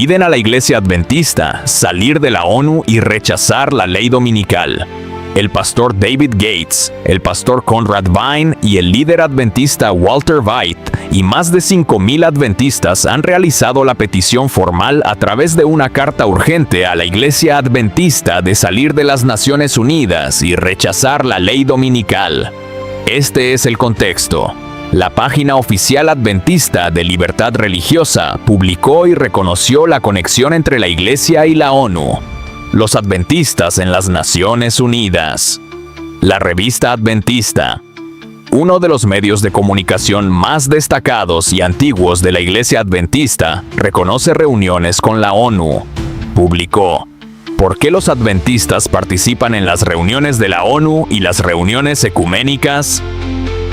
piden a la Iglesia Adventista salir de la ONU y rechazar la ley dominical. El pastor David Gates, el pastor Conrad Vine y el líder adventista Walter White y más de 5,000 adventistas han realizado la petición formal a través de una carta urgente a la Iglesia Adventista de salir de las Naciones Unidas y rechazar la ley dominical. Este es el contexto. La página oficial adventista de Libertad Religiosa publicó y reconoció la conexión entre la Iglesia y la ONU. Los adventistas en las Naciones Unidas. La revista Adventista, uno de los medios de comunicación más destacados y antiguos de la Iglesia Adventista, reconoce reuniones con la ONU. Publicó: ¿por qué los adventistas participan en las reuniones de la ONU y las reuniones ecuménicas?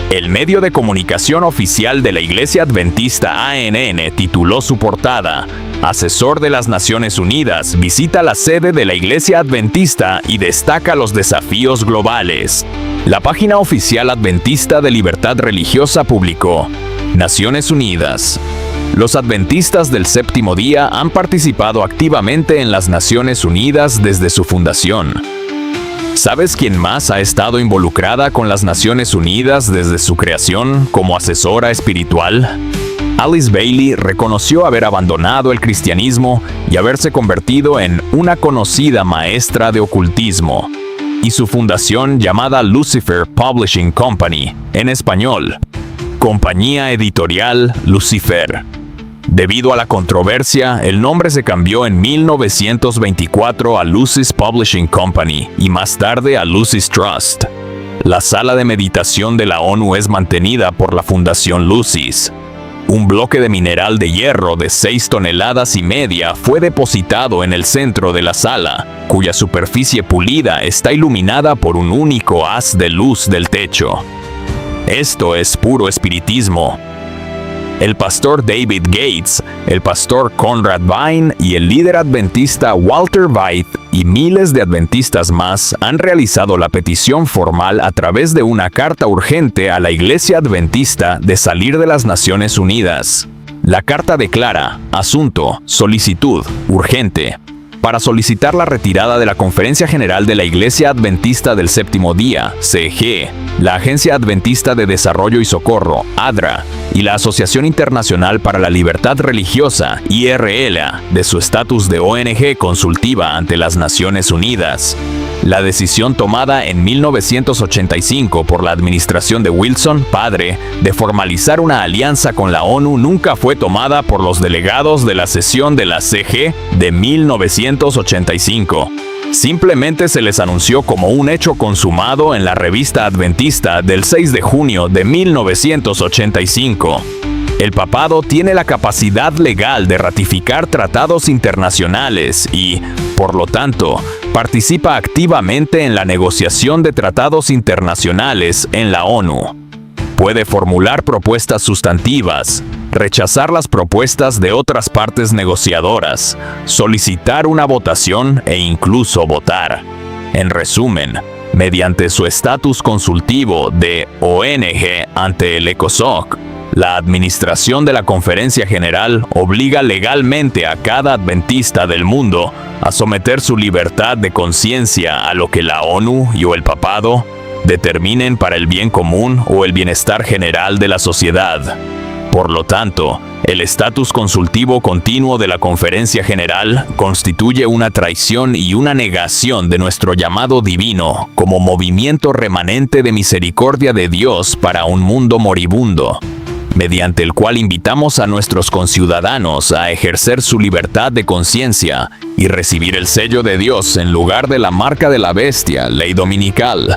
El medio de comunicación oficial de la Iglesia Adventista ANN tituló su portada: Asesor de las Naciones Unidas visita la sede de la Iglesia Adventista y destaca los desafíos globales. La página oficial adventista de Libertad Religiosa publicó: Naciones Unidas. Los adventistas del séptimo día han participado activamente en las Naciones Unidas desde su fundación. ¿Sabes quién más ha estado involucrada con las Naciones Unidas desde su creación como asesora espiritual? Alice Bailey reconoció haber abandonado el cristianismo y haberse convertido en una conocida maestra de ocultismo, y su fundación llamada Lucifer Publishing Company, en español, Compañía Editorial Lucifer. Debido a la controversia, el nombre se cambió en 1924 a Lucis Publishing Company y más tarde a Lucis Trust. La sala de meditación de la ONU es mantenida por la Fundación Lucis. Un bloque de mineral de hierro de 6,5 toneladas fue depositado en el centro de la sala, cuya superficie pulida está iluminada por un único haz de luz del techo. Esto es puro espiritismo. El pastor David Gates, el pastor Conrad Vine y el líder adventista Walter White y miles de adventistas más han realizado la petición formal a través de una carta urgente a la Iglesia Adventista de salir de las Naciones Unidas. La carta declara: asunto, solicitud, urgente. Para solicitar la retirada de la Conferencia General de la Iglesia Adventista del Séptimo Día, CG, la Agencia Adventista de Desarrollo y Socorro, ADRA, y la Asociación Internacional para la Libertad Religiosa, IRL, de su estatus de ONG consultiva ante las Naciones Unidas. La decisión tomada en 1985 por la administración de Wilson, padre, de formalizar una alianza con la ONU nunca fue tomada por los delegados de la sesión de la CG de 1985. Simplemente se les anunció como un hecho consumado en la revista adventista del 6 de junio de 1985. El papado tiene la capacidad legal de ratificar tratados internacionales y, por lo tanto, participa activamente en la negociación de tratados internacionales en la ONU. Puede formular propuestas sustantivas, rechazar las propuestas de otras partes negociadoras, solicitar una votación e incluso votar. En resumen, mediante su estatus consultivo de ONG ante el ECOSOC, la administración de la Conferencia General obliga legalmente a cada adventista del mundo a someter su libertad de conciencia a lo que la ONU y o el papado determinen para el bien común o el bienestar general de la sociedad. Por lo tanto, el estatus consultivo continuo de la Conferencia General constituye una traición y una negación de nuestro llamado divino como movimiento remanente de misericordia de Dios para un mundo moribundo, mediante el cual invitamos a nuestros conciudadanos a ejercer su libertad de conciencia y recibir el sello de Dios en lugar de la marca de la bestia, ley dominical.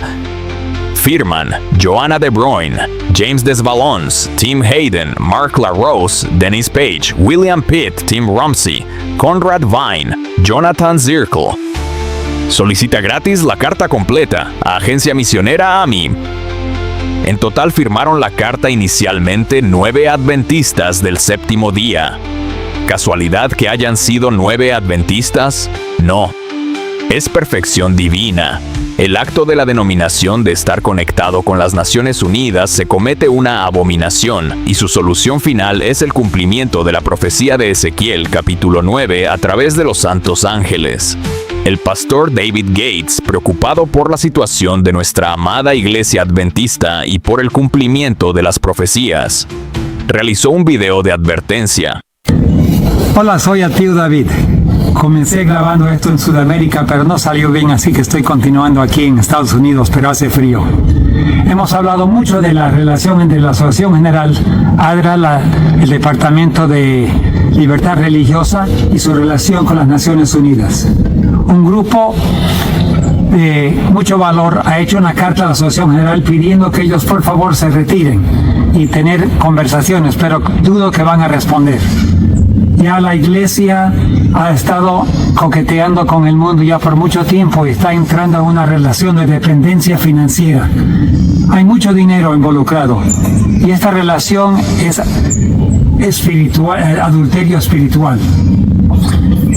Firman Joanna De Bruyne, James Desvalons, Tim Hayden, Mark LaRose, Dennis Page, William Pitt, Tim Rumsey, Conrad Vine, Jonathan Zirkle. Solicita gratis la carta completa a Agencia Misionera AMI. En total firmaron la carta inicialmente 9 adventistas del séptimo día. ¿Casualidad que hayan sido 9 adventistas? No. Es perfección divina. El acto de la denominación de estar conectado con las Naciones Unidas se comete una abominación, y su solución final es el cumplimiento de la profecía de Ezequiel capítulo 9 a través de los santos ángeles. El pastor David Gates, preocupado por la situación de nuestra amada Iglesia Adventista y por el cumplimiento de las profecías, realizó un video de advertencia. Hola, soy el tío David. Comencé grabando esto en Sudamérica, pero no salió bien, así que estoy continuando aquí en Estados Unidos, pero hace frío. Hemos hablado mucho de la relación entre la Asociación General ADRA, el Departamento de Libertad Religiosa y su relación con las Naciones Unidas. Un grupo de mucho valor ha hecho una carta a la Asociación General pidiendo que ellos por favor se retiren y tener conversaciones, pero dudo que van a responder. Ya la iglesia ha estado coqueteando con el mundo ya por mucho tiempo y está entrando en una relación de dependencia financiera. Hay mucho dinero involucrado y esta relación es espiritual, adulterio espiritual.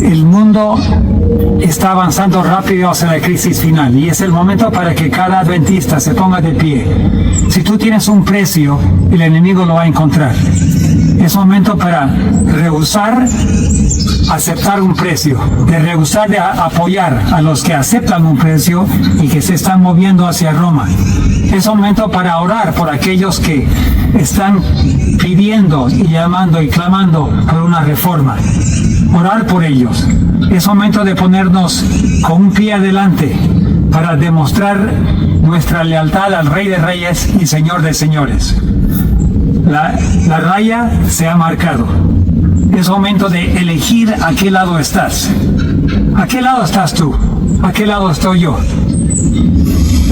El mundo está avanzando rápido hacia la crisis final y es el momento para que cada adventista se ponga de pie. Si tú tienes un precio, el enemigo lo va a encontrar. Es momento para rehusar aceptar un precio, de rehusar de apoyar a los que aceptan un precio y que se están moviendo hacia Roma. Es momento para orar por aquellos que están pidiendo y llamando y clamando por una reforma. Orar por ellos. Es momento de ponernos con un pie adelante para demostrar nuestra lealtad al Rey de Reyes y Señor de Señores. La raya se ha marcado. Es momento de elegir a qué lado estás. ¿A qué lado estás tú? ¿A qué lado estoy yo?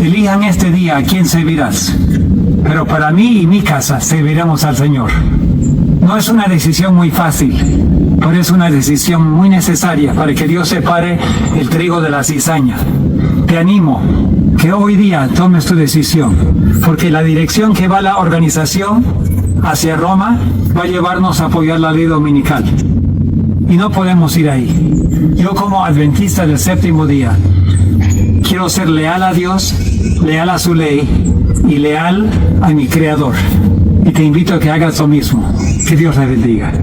Elijan este día a quién servirás. Pero para mí y mi casa serviremos al Señor. No es una decisión muy fácil, pero es una decisión muy necesaria para que Dios separe el trigo de la cizaña. Te animo que hoy día tomes tu decisión, porque la dirección que va la organización hacia Roma va a llevarnos a apoyar la ley dominical. Y no podemos ir ahí. Yo como adventista del séptimo día, quiero ser leal a Dios, leal a su ley y leal a mi Creador. Y te invito a que hagas lo mismo. Que Dios te bendiga.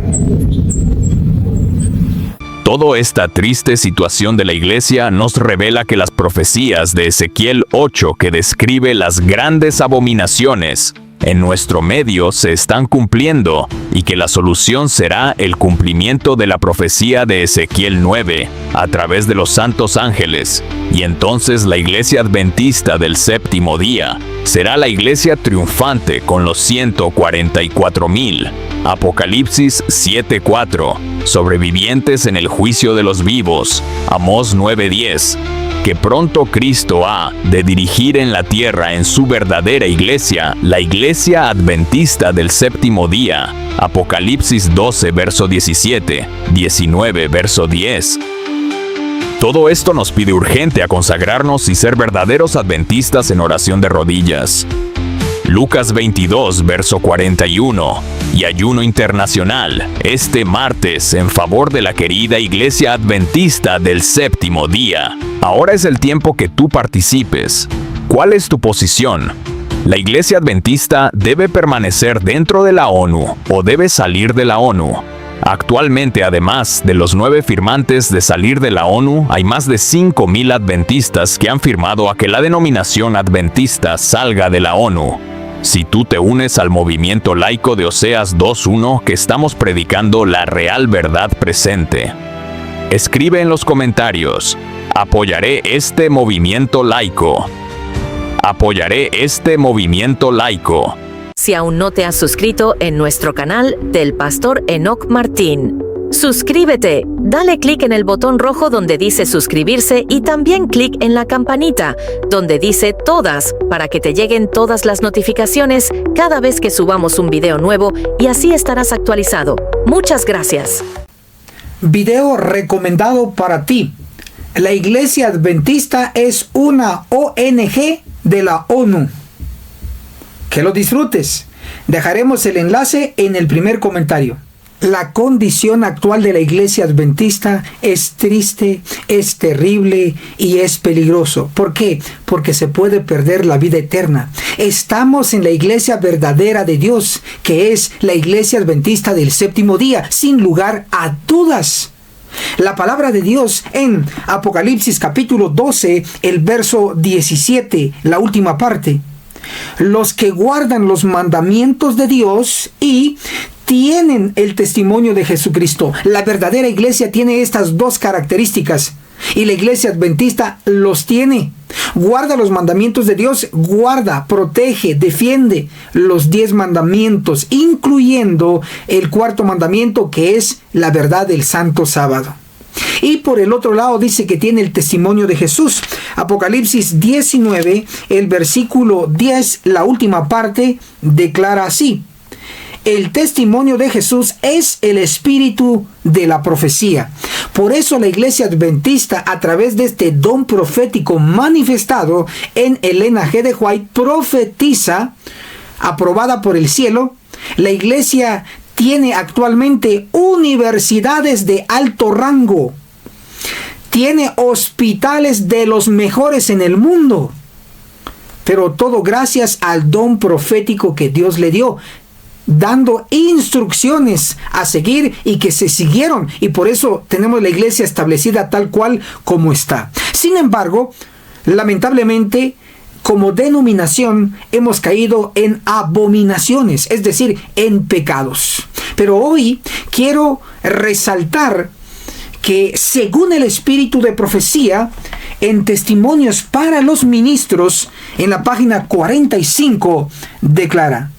Toda esta triste situación de la iglesia nos revela que las profecías de Ezequiel 8 que describe las grandes abominaciones en nuestro medio se están cumpliendo y que la solución será el cumplimiento de la profecía de Ezequiel 9 a través de los santos ángeles, y entonces la iglesia adventista del séptimo día será la iglesia triunfante con los 144,000. Apocalipsis 7:4, sobrevivientes en el juicio de los vivos. Amós 9:10. Que pronto Cristo ha de dirigir en la tierra en su verdadera iglesia, la iglesia adventista del séptimo día. Apocalipsis 12, verso 17, 19, verso 10. Todo esto nos pide urgente a consagrarnos y ser verdaderos adventistas en oración de rodillas. Lucas 22, verso 41, y ayuno internacional este martes en favor de la querida Iglesia Adventista del séptimo día. Ahora es el tiempo que tú participes. ¿Cuál es tu posición? ¿La Iglesia Adventista debe permanecer dentro de la ONU o debe salir de la ONU? Actualmente, además de los 9 firmantes de salir de la ONU, hay más de 5,000 adventistas que han firmado a que la denominación adventista salga de la ONU. Si tú te unes al movimiento laico de Oseas 2:1, que estamos predicando la real verdad presente, escribe en los comentarios: apoyaré este movimiento laico. Apoyaré este movimiento laico. Si aún no te has suscrito en nuestro canal del Pastor Enoch Martín, suscríbete, dale clic en el botón rojo donde dice suscribirse y también clic en la campanita donde dice todas para que te lleguen todas las notificaciones cada vez que subamos un video nuevo y así estarás actualizado. Muchas gracias. Video recomendado para ti. La Iglesia Adventista es una ONG de la ONU. Que lo disfrutes. Dejaremos el enlace en el primer comentario. La condición actual de la iglesia adventista es triste, es terrible y es peligroso. ¿Por qué? Porque se puede perder la vida eterna. Estamos en la iglesia verdadera de Dios, que es la iglesia adventista del séptimo día, sin lugar a dudas. La palabra de Dios en Apocalipsis capítulo 12, el verso 17, la última parte. Los que guardan los mandamientos de Dios y tienen el testimonio de Jesucristo. La verdadera iglesia tiene estas dos características y la iglesia adventista los tiene. Guarda los mandamientos de Dios, guarda, protege, defiende los 10 mandamientos, incluyendo el cuarto mandamiento, que es la verdad del santo sábado. Y por el otro lado dice que tiene el testimonio de Jesús. Apocalipsis 19, el versículo 10, la última parte, declara así: el testimonio de Jesús es el espíritu de la profecía. Por eso la iglesia adventista, a través de este don profético manifestado en Elena G. de White, profetiza, aprobada por el cielo. La iglesia tiene actualmente universidades de alto rango. Tiene hospitales de los mejores en el mundo. Pero todo gracias al don profético que Dios le dio, dando instrucciones a seguir y que se siguieron, y por eso tenemos la iglesia establecida tal cual como está. Sin embargo, lamentablemente, como denominación hemos caído en abominaciones, es decir, en pecados. Pero hoy quiero resaltar que según el espíritu de profecía, en Testimonios para los Ministros, en la página 45, declara: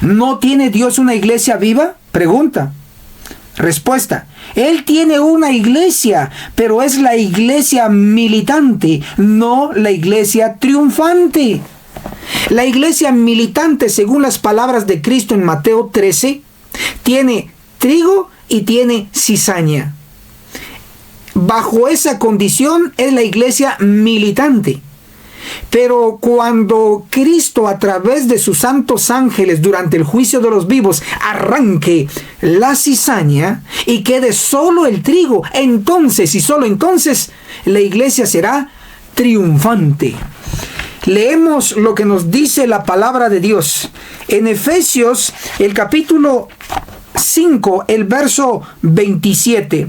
¿no tiene Dios una iglesia viva? Pregunta. Respuesta: Él tiene una iglesia, pero es la iglesia militante, no la iglesia triunfante. La iglesia militante, según las palabras de Cristo en Mateo 13, tiene trigo y tiene cizaña. Bajo esa condición es la iglesia militante. Pero cuando Cristo, a través de sus santos ángeles, durante el juicio de los vivos, arranque la cizaña y quede solo el trigo, entonces y solo entonces la iglesia será triunfante. Leemos lo que nos dice la palabra de Dios en Efesios, el capítulo 5, el verso 27.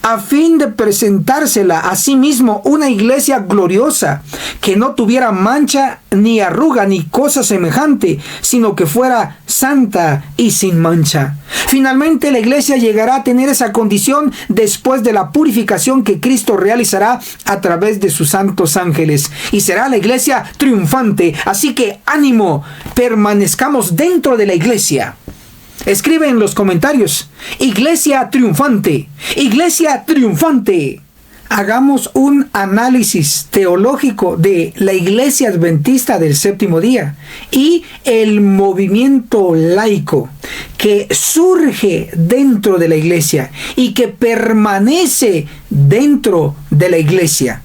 A fin de presentársela a sí mismo una iglesia gloriosa, que no tuviera mancha, ni arruga, ni cosa semejante, sino que fuera santa y sin mancha. Finalmente la iglesia llegará a tener esa condición después de la purificación que Cristo realizará a través de sus santos ángeles, y será la iglesia triunfante. Así que ánimo, permanezcamos dentro de la iglesia. Escribe en los comentarios: iglesia triunfante, iglesia triunfante. Hagamos un análisis teológico de la iglesia adventista del séptimo día y el movimiento laico que surge dentro de la iglesia y que permanece dentro de la iglesia.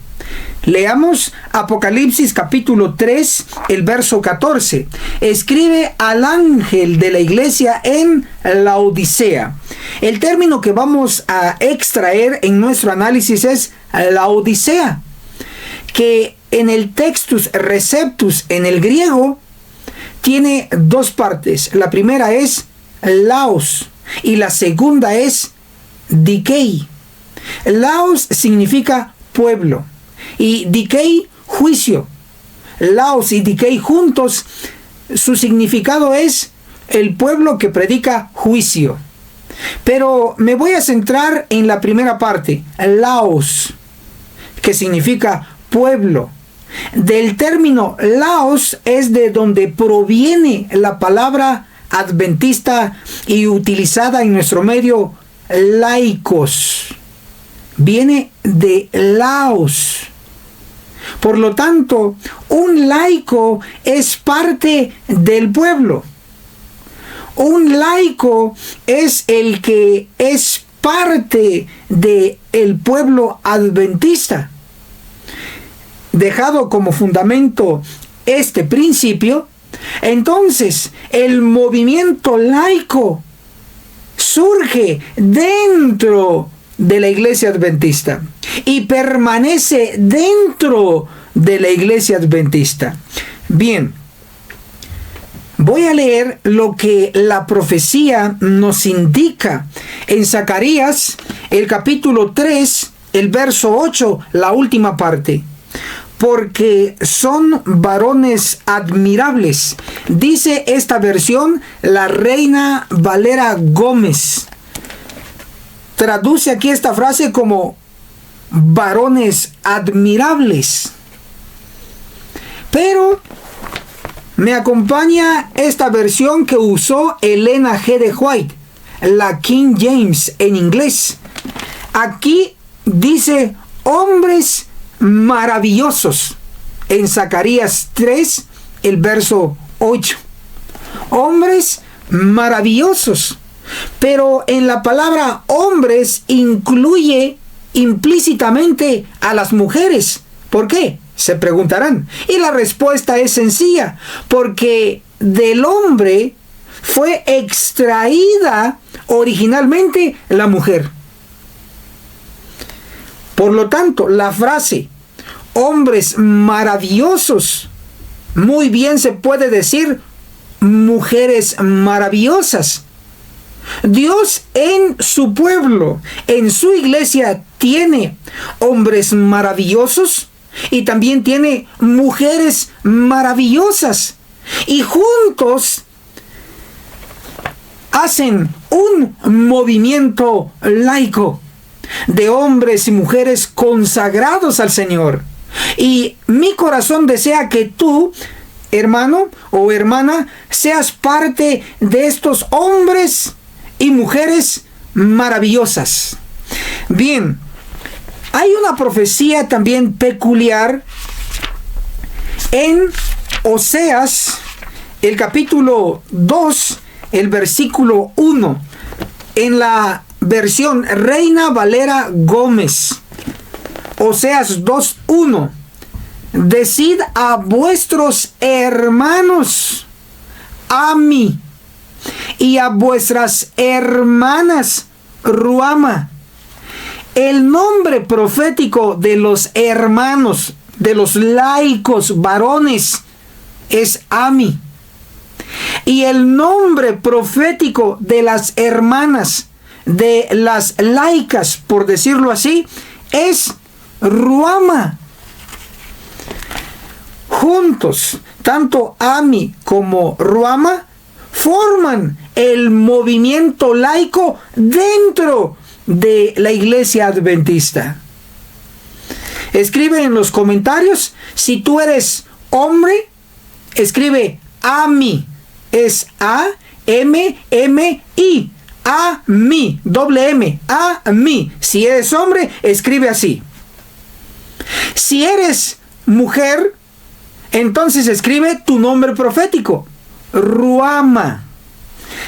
Leamos Apocalipsis capítulo 3, el verso 14. Escribe al ángel de la iglesia en Laodicea. El término que vamos a extraer en nuestro análisis es Laodicea, que en el Textus Receptus en el griego tiene dos partes. La primera es Laos y la segunda es Dikei. Laos significa pueblo y Dikei, juicio. Laos y Dikei juntos, su significado es el pueblo que predica juicio. Pero me voy a centrar en la primera parte, Laos, que significa pueblo. Del término Laos es de donde proviene la palabra adventista y utilizada en nuestro medio, laicos. Viene de Laos. Por lo tanto, un laico es parte del pueblo. Un laico es el que es parte del pueblo adventista. Dejado como fundamento este principio, entonces el movimiento laico surge dentro de la iglesia adventista y permanece dentro de la iglesia adventista. Bien, voy a leer lo que la profecía nos indica en Zacarías, el capítulo 3, el verso 8, la última parte. Porque son varones admirables. Dice esta versión, la Reina Valera Gómez. Traduce aquí esta frase como varones admirables. Pero me acompaña esta versión que usó Elena G. de White, la King James en inglés. Aquí dice hombres maravillosos en Zacarías 3, el verso 8. Hombres maravillosos. Pero en la palabra hombres incluye implícitamente a las mujeres. ¿Por qué? Se preguntarán. Y la respuesta es sencilla. Porque del hombre fue extraída originalmente la mujer. Por lo tanto, la frase hombres maravillosos, muy bien se puede decir mujeres maravillosas. Dios en su pueblo, en su iglesia, tiene hombres maravillosos y también tiene mujeres maravillosas. Y juntos hacen un movimiento laico de hombres y mujeres consagrados al Señor. Y mi corazón desea que tú, hermano o hermana, seas parte de estos hombres y mujeres maravillosas. Bien, hay una profecía también peculiar en Oseas, el capítulo 2, el versículo 1, en la versión Reina Valera Gómez. Oseas 2:1. Decid a vuestros hermanos, a mí, y a vuestras hermanas, Ruama. El nombre profético de los hermanos, de los laicos varones, es Ami. Y el nombre profético de las hermanas, de las laicas, por decirlo así, es Ruama. Juntos, tanto Ami como Ruama forman el movimiento laico dentro de la iglesia adventista. Escribe en los comentarios, si tú eres hombre, escribe Ami, es A-M-M-I, A-mi, doble M, A-mi. Si eres hombre, escribe así. Si eres mujer, entonces escribe tu nombre profético, Ruama.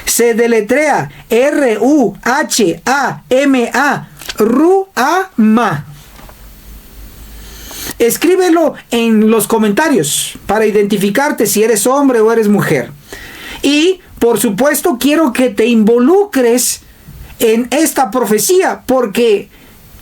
Se deletrea R-U-H-A-M-A, Ruama. Escríbelo en los comentarios para identificarte si eres hombre o eres mujer. Y, por supuesto, quiero que te involucres en esta profecía porque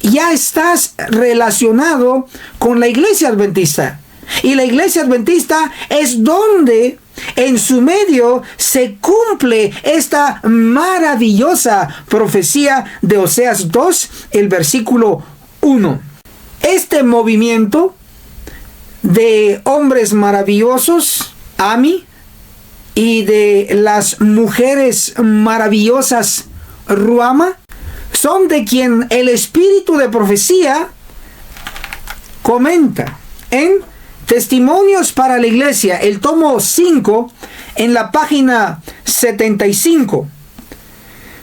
ya estás relacionado con la iglesia adventista. Y la iglesia adventista es donde en su medio se cumple esta maravillosa profecía de Oseas 2, el versículo 1. Este movimiento de hombres maravillosos, Ami, y de las mujeres maravillosas, Ruama, son de quien el espíritu de profecía comenta en Testimonios para la Iglesia, el tomo 5, en la página 75.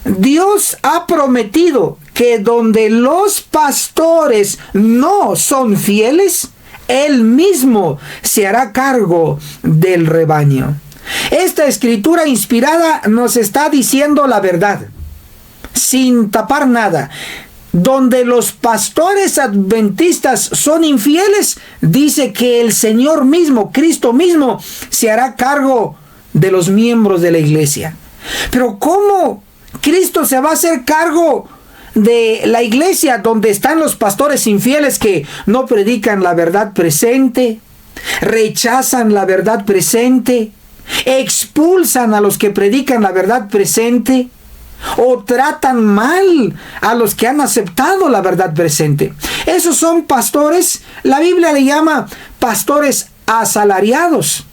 Dios ha prometido que donde los pastores no son fieles, Él mismo se hará cargo del rebaño. Esta escritura inspirada nos está diciendo la verdad, sin tapar nada. Donde los pastores adventistas son infieles, dice que el Señor mismo, Cristo mismo, se hará cargo de los miembros de la iglesia. Pero ¿cómo Cristo se va a hacer cargo de la iglesia donde están los pastores infieles que no predican la verdad presente, rechazan la verdad presente, expulsan a los que predican la verdad presente, o tratan mal a los que han aceptado la verdad presente. Esos son pastores, la Biblia le llama pastores asalariados,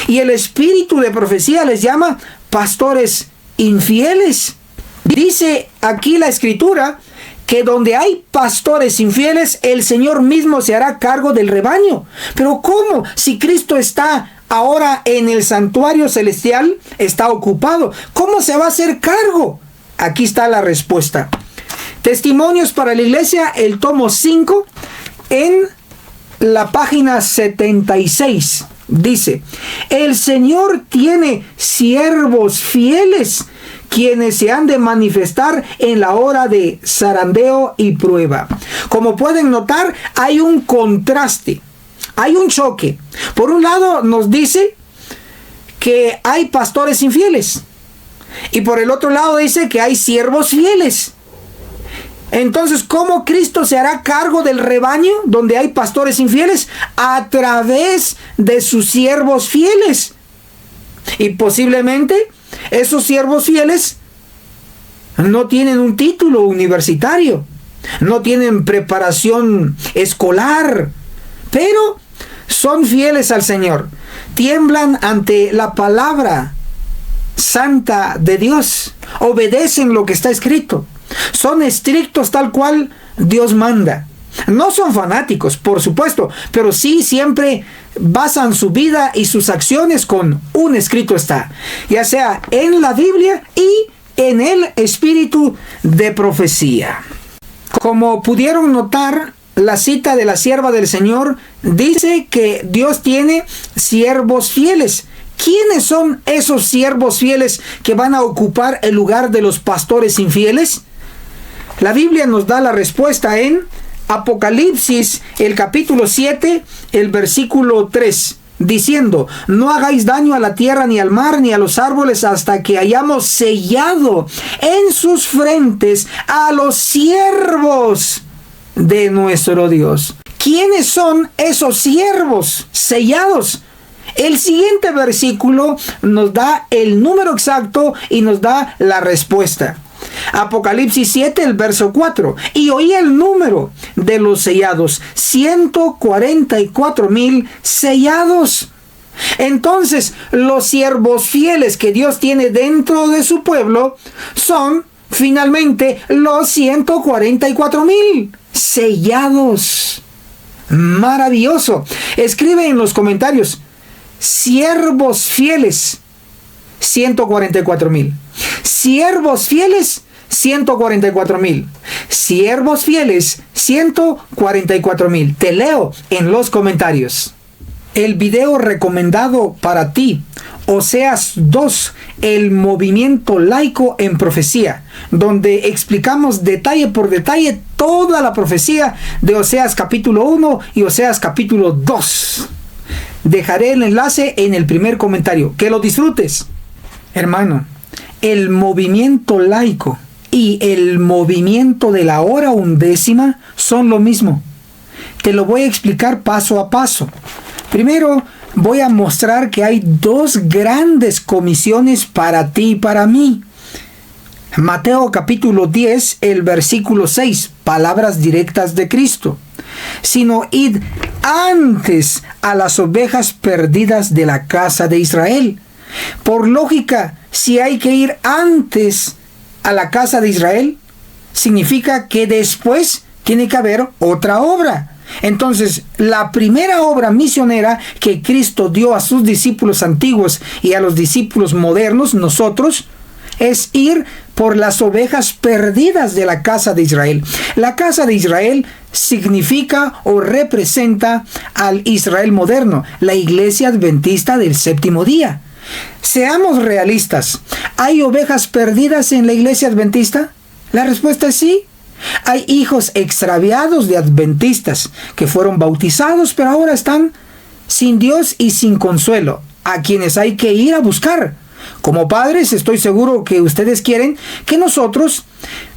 y el espíritu de profecía les llama pastores infieles. Dice aquí la Escritura que donde hay pastores infieles, el Señor mismo se hará cargo del rebaño. Pero ¿cómo? Si Cristo está ahora en el santuario celestial, está ocupado, ¿cómo se va a hacer cargo? Aquí está la respuesta. Testimonios para la Iglesia, el tomo 5, en la página 76. Dice: el Señor tiene siervos fieles, quienes se han de manifestar en la hora de zarandeo y prueba. Como pueden notar, hay un contraste, hay un choque. Por un lado nos dice que hay pastores infieles, y por el otro lado dice que hay siervos fieles. Entonces, ¿cómo Cristo se hará cargo del rebaño donde hay pastores infieles? A través de sus siervos fieles. Y posiblemente esos siervos fieles no tienen un título universitario, no tienen preparación escolar, pero son fieles al Señor. Tiemblan ante la palabra santa de Dios, obedecen lo que está escrito, son estrictos tal cual Dios manda. No son fanáticos, por supuesto, pero sí siempre basan su vida y sus acciones con un escrito está, ya sea en la Biblia y en el espíritu de profecía. Como pudieron notar, la cita de la sierva del Señor dice que Dios tiene siervos fieles. ¿Quiénes son esos siervos fieles que van a ocupar el lugar de los pastores infieles? La Biblia nos da la respuesta en Apocalipsis, el capítulo 7, el versículo 3, diciendo: no hagáis daño a la tierra, ni al mar, ni a los árboles, hasta que hayamos sellado en sus frentes a los siervos de nuestro Dios. ¿Quiénes son esos siervos sellados? El siguiente versículo nos da el número exacto y nos da la respuesta. Apocalipsis 7, el verso 4. Y oí el número de los sellados: 144,000 sellados. Entonces, los siervos fieles que Dios tiene dentro de su pueblo son finalmente los 144,000 sellados. Maravilloso. Escribe en los comentarios: siervos fieles, 144,000. Siervos fieles, 144,000. Siervos fieles, 144,000. Te leo en los comentarios. El video recomendado para ti: Oseas 2, el movimiento laico en profecía, donde explicamos detalle por detalle toda la profecía de Oseas capítulo 1 y Oseas capítulo 2. Dejaré el enlace en el primer comentario. Que lo disfrutes. Hermano, el movimiento laico y el movimiento de la hora undécima son lo mismo. Te lo voy a explicar paso a paso. Primero, voy a mostrar que hay dos grandes comisiones para ti y para mí. Mateo capítulo 10, el versículo 6, palabras directas de Cristo. Sino id antes a las ovejas perdidas de la casa de Israel. Por lógica, si hay que ir antes a la casa de Israel, significa que después tiene que haber otra obra. Entonces, la primera obra misionera que Cristo dio a sus discípulos antiguos y a los discípulos modernos, nosotros, es ir por las ovejas perdidas de la casa de Israel. La casa de Israel significa o representa al Israel moderno, la iglesia adventista del séptimo día. Seamos realistas. ¿Hay ovejas perdidas en la iglesia adventista? La respuesta es sí. Hay hijos extraviados de adventistas que fueron bautizados, pero ahora están sin Dios y sin consuelo, a quienes hay que ir a buscar. Como padres, estoy seguro que ustedes quieren que nosotros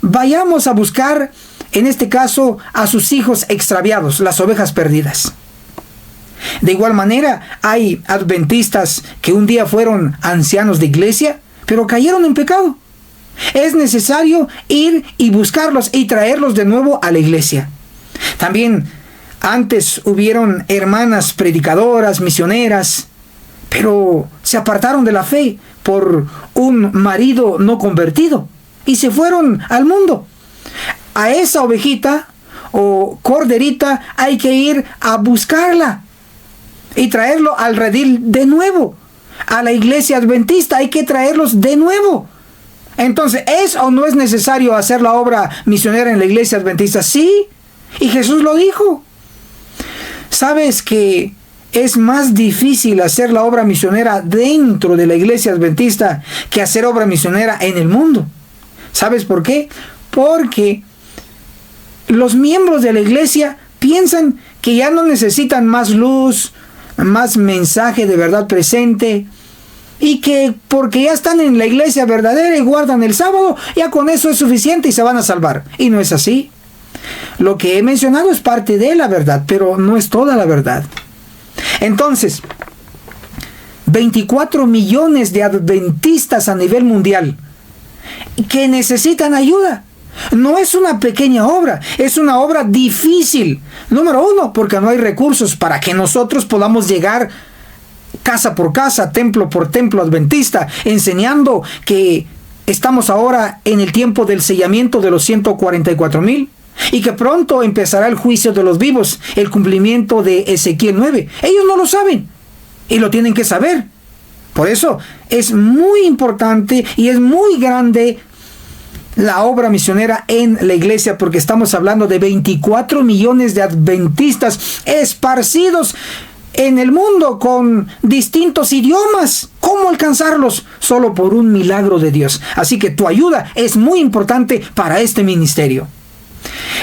vayamos a buscar, en este caso, a sus hijos extraviados, las ovejas perdidas. De igual manera, hay adventistas que un día fueron ancianos de iglesia, pero cayeron en pecado. Es necesario ir y buscarlos y traerlos de nuevo a la iglesia. También antes hubieron hermanas predicadoras, misioneras, pero se apartaron de la fe por un marido no convertido y se fueron al mundo. A esa ovejita o corderita hay que ir a buscarla y traerlo al redil de nuevo. A la iglesia adventista hay que traerlos de nuevo. Entonces, ¿es o no es necesario hacer la obra misionera en la iglesia adventista? Sí, y Jesús lo dijo. ¿Sabes que es más difícil hacer la obra misionera dentro de la iglesia adventista que hacer obra misionera en el mundo? ¿Sabes por qué? Porque los miembros de la iglesia piensan que ya no necesitan más luz, más mensaje de verdad presente, y que porque ya están en la iglesia verdadera y guardan el sábado, ya con eso es suficiente y se van a salvar. Y no es así. Lo que he mencionado es parte de la verdad, pero no es toda la verdad. Entonces, 24 millones de adventistas a nivel mundial que necesitan ayuda. No es una pequeña obra, es una obra difícil. Número uno, porque no hay recursos para que nosotros podamos llegar casa por casa, templo por templo adventista, enseñando que estamos ahora en el tiempo del sellamiento de los 144,000 y que pronto empezará el juicio de los vivos, el cumplimiento de Ezequiel 9. Ellos no lo saben y lo tienen que saber. Por eso es muy importante y es muy grande la obra misionera en la iglesia, porque estamos hablando de 24 millones de adventistas esparcidos en el mundo con distintos idiomas. ¿Cómo alcanzarlos? Solo por un milagro de Dios. Así que tu ayuda es muy importante para este ministerio.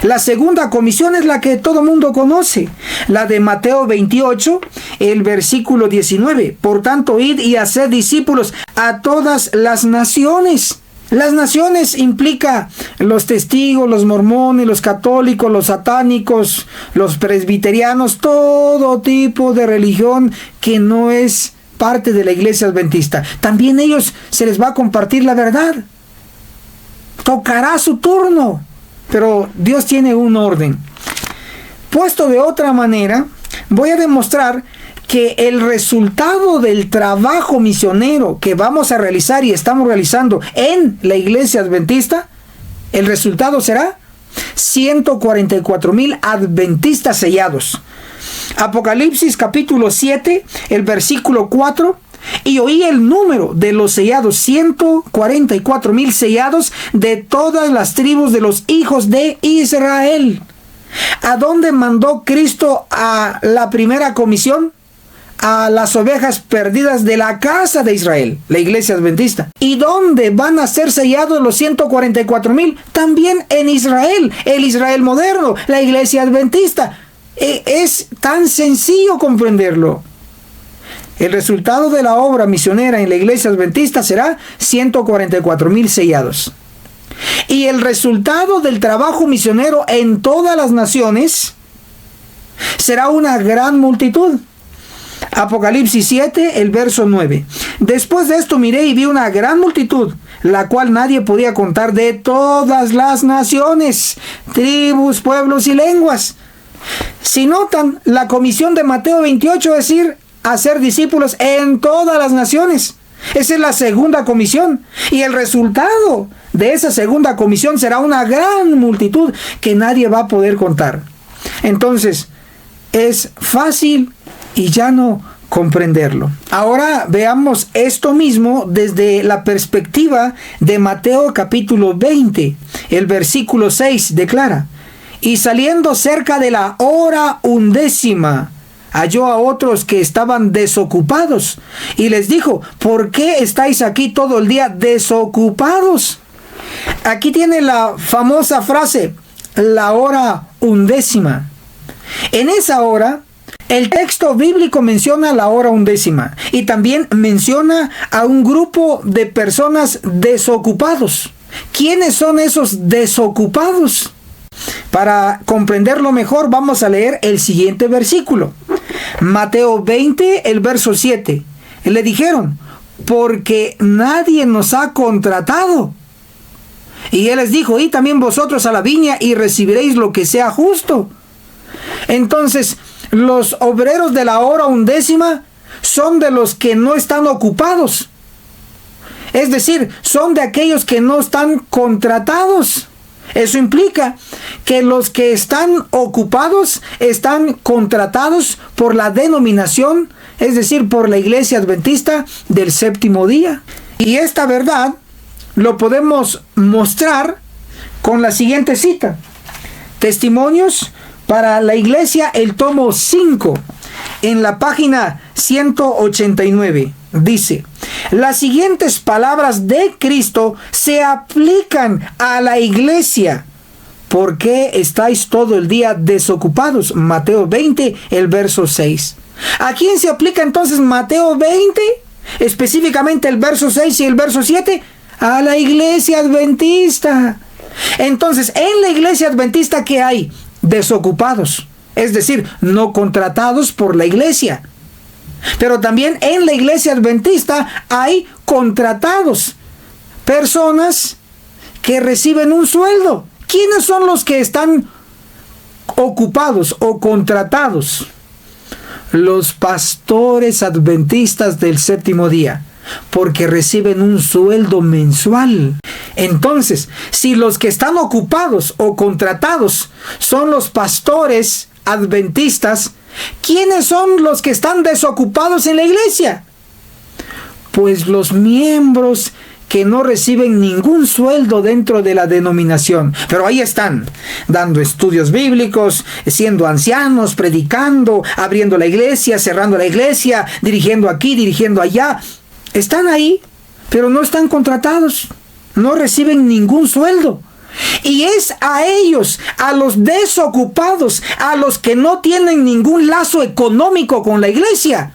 La segunda comisión es la que todo mundo conoce, la de Mateo 28, el versículo 19. Por tanto, id y haced discípulos a todas las naciones. Las naciones implica los testigos, los mormones, los católicos, los satánicos, los presbiterianos, todo tipo de religión que no es parte de la iglesia adventista. También ellos se les va a compartir la verdad. Tocará su turno, pero Dios tiene un orden. Puesto de otra manera, voy a demostrar que el resultado del trabajo misionero que vamos a realizar y estamos realizando en la iglesia adventista, el resultado será 144,000 adventistas sellados. Apocalipsis capítulo 7, el versículo 4, y oí el número de los sellados, 144,000 sellados de todas las tribus de los hijos de Israel. ¿A dónde mandó Cristo a la primera comisión? A las ovejas perdidas de la casa de Israel, la iglesia adventista. ¿Y dónde van a ser sellados los 144,000? También en Israel, el Israel moderno, la iglesia adventista. Es tan sencillo comprenderlo. El resultado de la obra misionera en la iglesia adventista será 144,000 sellados. Y el resultado del trabajo misionero en todas las naciones será una gran multitud. Apocalipsis 7, el verso 9. Después de esto miré y vi una gran multitud, la cual nadie podía contar, de todas las naciones, tribus, pueblos y lenguas. Si notan, la comisión de Mateo 28 es ir a ser discípulos en todas las naciones. Esa es la segunda comisión. Y el resultado de esa segunda comisión será una gran multitud que nadie va a poder contar. Entonces, es fácil y llano comprenderlo. Ahora veamos esto mismo desde la perspectiva de Mateo capítulo 20. El versículo 6 declara: y saliendo cerca de la hora 11, halló a otros que estaban desocupados y les dijo: ¿por qué estáis aquí todo el día desocupados? Aquí tiene la famosa frase, la hora 11. En esa hora El texto bíblico menciona la hora undécima y también menciona a un grupo de personas desocupados. ¿Quiénes son esos desocupados? Para comprenderlo mejor, vamos a leer el siguiente versículo. Mateo 20, el verso 7. Le dijeron, porque nadie nos ha contratado. Y él les dijo, id también vosotros a la viña y recibiréis lo que sea justo. Entonces, los obreros de la hora undécima son de los que no están ocupados. Es decir, son de aquellos que no están contratados. Eso implica que los que están ocupados están contratados por la denominación, es decir, por la Iglesia Adventista del Séptimo Día. Y esta verdad lo podemos mostrar con la siguiente cita. Testimonios para la Iglesia, el tomo 5, en la página 189. Dice, las siguientes palabras de Cristo se aplican a la iglesia. ¿Por qué estáis todo el día desocupados? Mateo 20, el verso 6. ¿A quién se aplica entonces Mateo 20? Específicamente el verso 6 y el verso 7. A la iglesia adventista. Entonces, en la iglesia adventista, ¿qué hay? Desocupados. Es decir, no contratados por la iglesia. Pero también en la iglesia adventista hay contratados, personas que reciben un sueldo. ¿Quiénes son los que están ocupados o contratados? Los pastores adventistas del séptimo día, porque reciben un sueldo mensual. Entonces, si los que están ocupados o contratados son los pastores adventistas, ¿quiénes son los que están desocupados en la iglesia? Pues los miembros que no reciben ningún sueldo dentro de la denominación, pero ahí están, dando estudios bíblicos, siendo ancianos, predicando, abriendo la iglesia, cerrando la iglesia, dirigiendo aquí, dirigiendo allá. Están ahí, pero no están contratados, no reciben ningún sueldo. Y es a ellos, a los desocupados, a los que no tienen ningún lazo económico con la iglesia,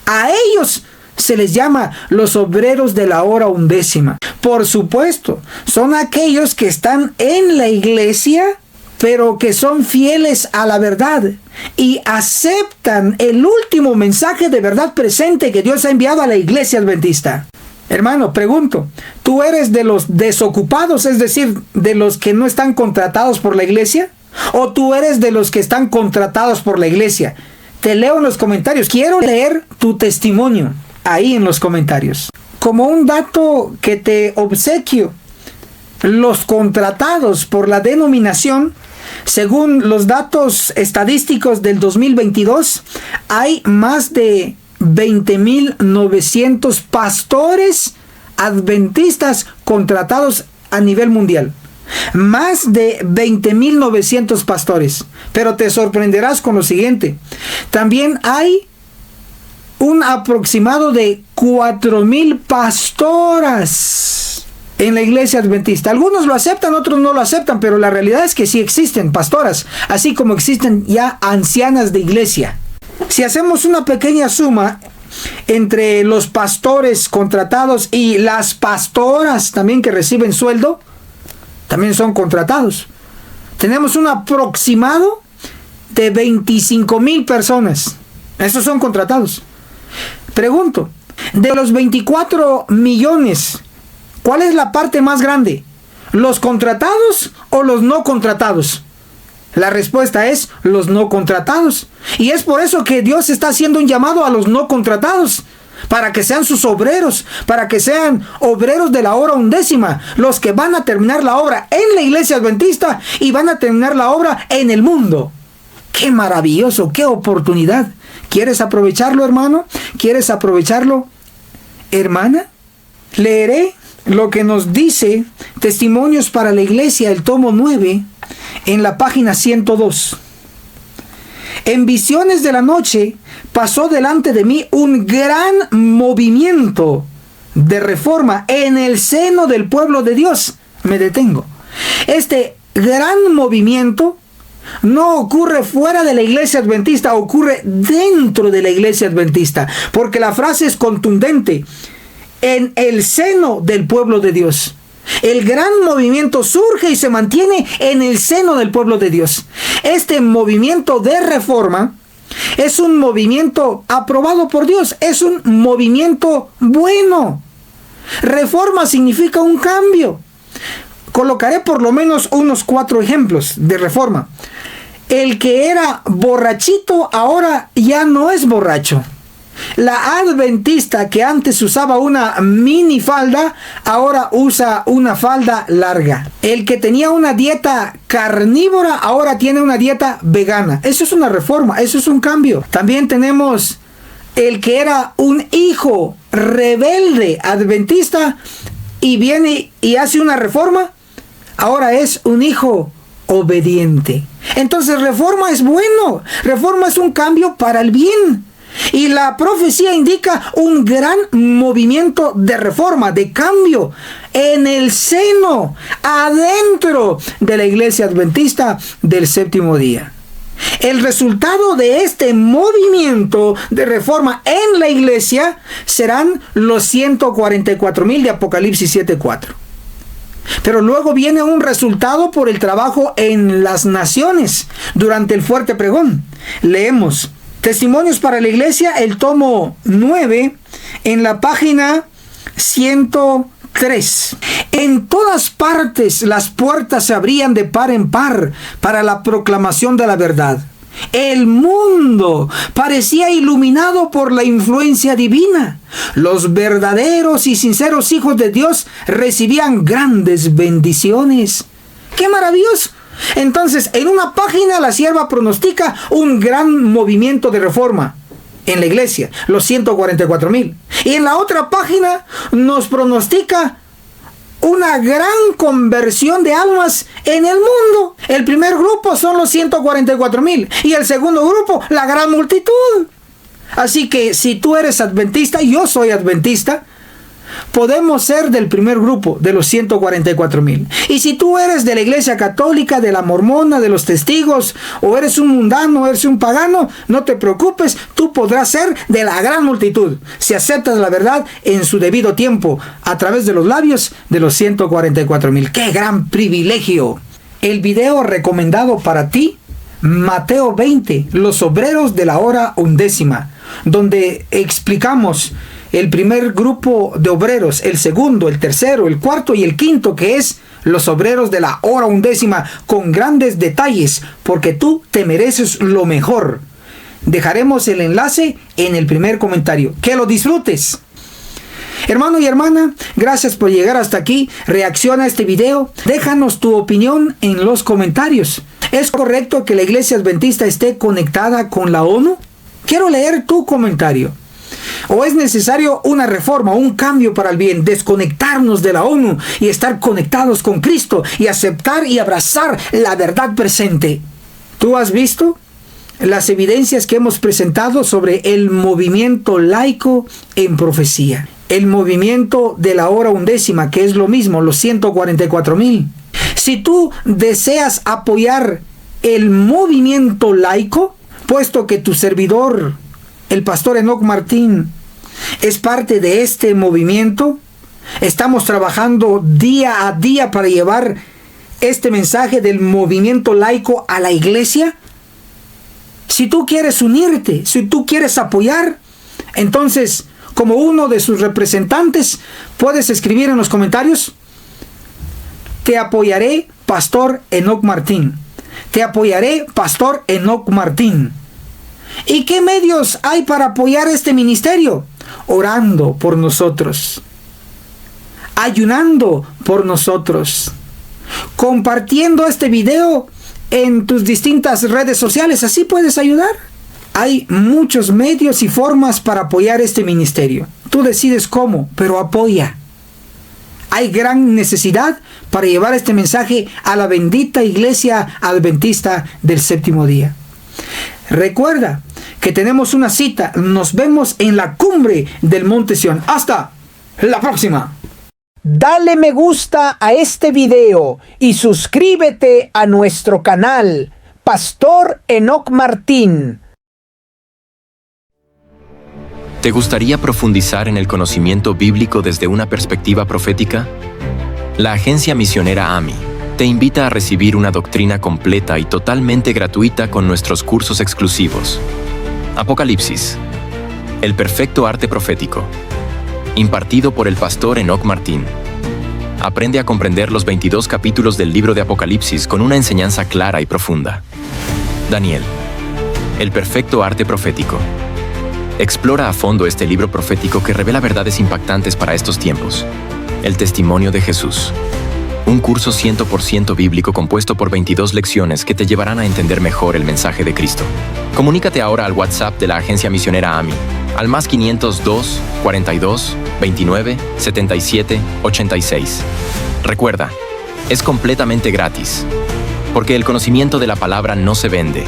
a ellos se les llama los obreros de la hora undécima. Por supuesto, son aquellos que están en la iglesia, pero que son fieles a la verdad y aceptan el último mensaje de verdad presente que Dios ha enviado a la iglesia adventista. Hermano, pregunto, ¿tú eres de los desocupados, es decir, de los que no están contratados por la iglesia? ¿O tú eres de los que están contratados por la iglesia? Te leo en los comentarios. Quiero leer tu testimonio ahí en los comentarios. Como un dato que te obsequio, los contratados por la denominación, según los datos estadísticos del 2022, hay más de 20.900 pastores adventistas contratados a nivel mundial. Más de 20.900 pastores. Pero te sorprenderás con lo siguiente. También hay un aproximado de 4.000 pastoras en la iglesia adventista. Algunos lo aceptan, otros no lo aceptan, pero la realidad es que sí existen pastoras, así como existen ya ancianas de iglesia. Si hacemos una pequeña suma entre los pastores contratados y las pastoras también que reciben sueldo, también son contratados. Tenemos un aproximado de 25.000 personas. Esos son contratados. Pregunto, de los 24 millones, ¿cuál es la parte más grande? ¿Los contratados o los no contratados? La respuesta es los no contratados. Y es por eso que Dios está haciendo un llamado a los no contratados, para que sean sus obreros, para que sean obreros de la hora undécima, los que van a terminar la obra en la iglesia adventista y van a terminar la obra en el mundo. ¡Qué maravilloso! ¡Qué oportunidad! ¿Quieres aprovecharlo, hermano? ¿Quieres aprovecharlo, hermana? Leeré lo que nos dice Testimonios para la Iglesia, el tomo 9, en la página 102. En visiones de la noche pasó delante de mí un gran movimiento de reforma en el seno del pueblo de Dios. Me detengo. Este gran movimiento No ocurre fuera de la iglesia adventista, ocurre dentro de la iglesia adventista, porque la frase es contundente: en el seno del pueblo de Dios. El gran movimiento surge y se mantiene en el seno del pueblo de Dios. Este movimiento de reforma es un movimiento aprobado por Dios, es un movimiento bueno. Reforma significa un cambio. Colocaré por lo menos unos 4 ejemplos de reforma. El que era borrachito ahora ya no es borracho. La adventista que antes usaba una minifalda ahora usa una falda larga. El que tenía una dieta carnívora ahora tiene una dieta vegana. Eso es una reforma, eso es un cambio. También tenemos el que era un hijo rebelde adventista y viene y hace una reforma. Ahora es un hijo obediente. Entonces reforma es bueno. Reforma es un cambio para el bien. Y la profecía indica un gran movimiento de reforma, de cambio en el seno, adentro de la iglesia adventista del séptimo día. El resultado de este movimiento de reforma en la iglesia serán los 144,000 de Apocalipsis 7:4. Pero luego viene un resultado por el trabajo en las naciones durante el fuerte pregón. Leemos Testimonios para la Iglesia, el tomo 9, en la página 103. En todas partes las puertas se abrían de par en par para la proclamación de la verdad. El mundo parecía iluminado por la influencia divina. Los verdaderos y sinceros hijos de Dios recibían grandes bendiciones. ¡Qué maravilloso! Entonces, en una página la sierva pronostica un gran movimiento de reforma en la iglesia, los 144,000. Y en la otra página nos pronostica una gran conversión de almas en el mundo. El primer grupo son los 144,000 y el segundo grupo, la gran multitud. Así que si tú eres adventista, yo soy adventista, podemos ser del primer grupo, de los 144,000. Y si tú eres de la iglesia católica, de la mormona, de los testigos, o eres un mundano, eres un pagano, no te preocupes, tú podrás ser de la gran multitud, si aceptas la verdad en su debido tiempo, a través de los labios de los 144,000. ¡Qué gran privilegio! El video recomendado para ti, Mateo 20, los obreros de la hora undécima, donde explicamos el primer grupo de obreros, el segundo, el tercero, el cuarto y el quinto, que es los obreros de la hora undécima, con grandes detalles, porque tú te mereces lo mejor. Dejaremos el enlace en el primer comentario. ¡Que lo disfrutes! Hermano y hermana, gracias por llegar hasta aquí. Reacciona a este video. Déjanos tu opinión en los comentarios. ¿Es correcto que la iglesia adventista esté conectada con la ONU? Quiero leer tu comentario. ¿O es necesario una reforma, un cambio para el bien, desconectarnos de la ONU y estar conectados con Cristo y aceptar y abrazar la verdad presente? ¿Tú has visto las evidencias que hemos presentado sobre el movimiento laico en profecía? El movimiento de la hora undécima, que es lo mismo, los 144,000. Si tú deseas apoyar el movimiento laico, puesto que tu servidor, el pastor Enoc Martín, es parte de este movimiento, estamos trabajando día a día para llevar este mensaje del movimiento laico a la iglesia. Si tú quieres unirte, si tú quieres apoyar, entonces, como uno de sus representantes, puedes escribir en los comentarios: te apoyaré, pastor Enoc Martín. Te apoyaré, pastor Enoc Martín. ¿Y qué medios hay para apoyar este ministerio? Orando por nosotros, ayunando por nosotros, compartiendo este video en tus distintas redes sociales. Así puedes ayudar. Hay muchos medios y formas para apoyar este ministerio. Tú decides cómo, pero apoya. Hay gran necesidad para llevar este mensaje a la bendita iglesia adventista del séptimo día. Recuerda que tenemos una cita. Nos vemos en la cumbre del Monte Sión. ¡Hasta la próxima! Dale me gusta a este video y suscríbete a nuestro canal Pastor Enoc Martín. ¿Te gustaría profundizar en el conocimiento bíblico desde una perspectiva profética? La agencia misionera AMI te invita a recibir una doctrina completa y totalmente gratuita con nuestros cursos exclusivos. Apocalipsis, el perfecto arte profético, impartido por el pastor Enoc Martín. Aprende a comprender los 22 capítulos del libro de Apocalipsis con una enseñanza clara y profunda. Daniel, el perfecto arte profético. Explora a fondo este libro profético que revela verdades impactantes para estos tiempos. El testimonio de Jesús. Un curso 100% bíblico compuesto por 22 lecciones que te llevarán a entender mejor el mensaje de Cristo. Comunícate ahora al WhatsApp de la agencia misionera AMI, al más 502 42 29 77 86. Recuerda, es completamente gratis, porque el conocimiento de la palabra no se vende,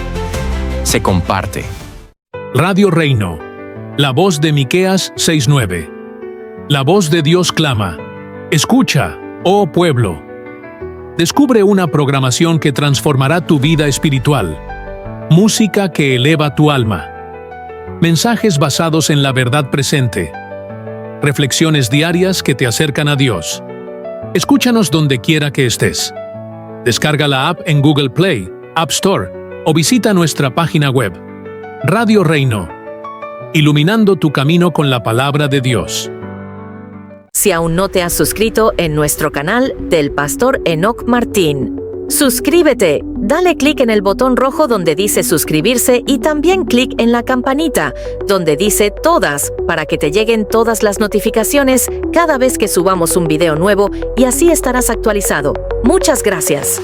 se comparte. Radio Reino, la voz de Miqueas 6:9. La voz de Dios clama: escucha, oh pueblo. Descubre una programación que transformará tu vida espiritual. Música que eleva tu alma. Mensajes basados en la verdad presente. Reflexiones diarias que te acercan a Dios. Escúchanos donde quiera que estés. Descarga la app en Google Play, App Store o visita nuestra página web. Radio Reino, iluminando tu camino con la palabra de Dios. Si aún no te has suscrito en nuestro canal del Pastor Enoc Martín, suscríbete, dale clic en el botón rojo donde dice suscribirse y también clic en la campanita donde dice todas para que te lleguen todas las notificaciones cada vez que subamos un video nuevo y así estarás actualizado. Muchas gracias.